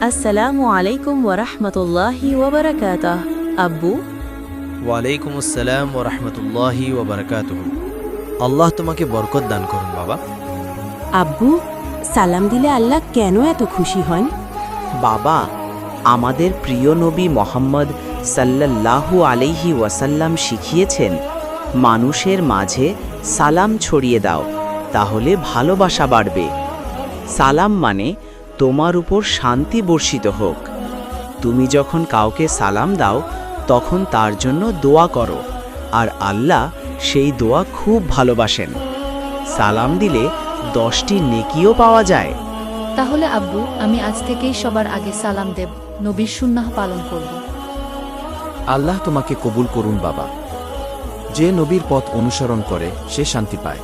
আসসালামু আলাইকুম ওরহমতুল্লাহি ওবরাকাতুহ। আব্বু, ওয়ালাইকুম আসসালাম ও রহমতুল্লাহি ওয়া বারাকাতুহু। আল্লাহ তোমাকে বরকত দান করুন বাবা। আব্বু, সালাম দিলে আল্লাহ কেন এত খুশি হন? বাবা, আমাদের প্রিয় নবী মোহাম্মদ সাল্লাল্লাহু আলাইহি ওয়াসাল্লাম শিখিয়েছেন, মানুষের মাঝে সালাম ছড়িয়ে দাও, তাহলে ভালোবাসা বাড়বে। সালাম মানে তোমার উপর শান্তি বর্ষিত হোক। তুমি যখন কাউকে সালাম দাও তখন তার জন্য দোয়া করো, আর আল্লাহ সেই দোয়া খুব ভালোবাসেন। সালাম দিলে 10টি নেকিও পাওয়া যায়। তাহলে আব্বু, আমি আজ থেকেই সবার আগে সালাম দেব, নবীর সুন্নাহ পালন করব। আল্লাহ তোমাকে কবুল করুন বাবা। যে নবীর পথ অনুসরণ করে সে শান্তি পায়।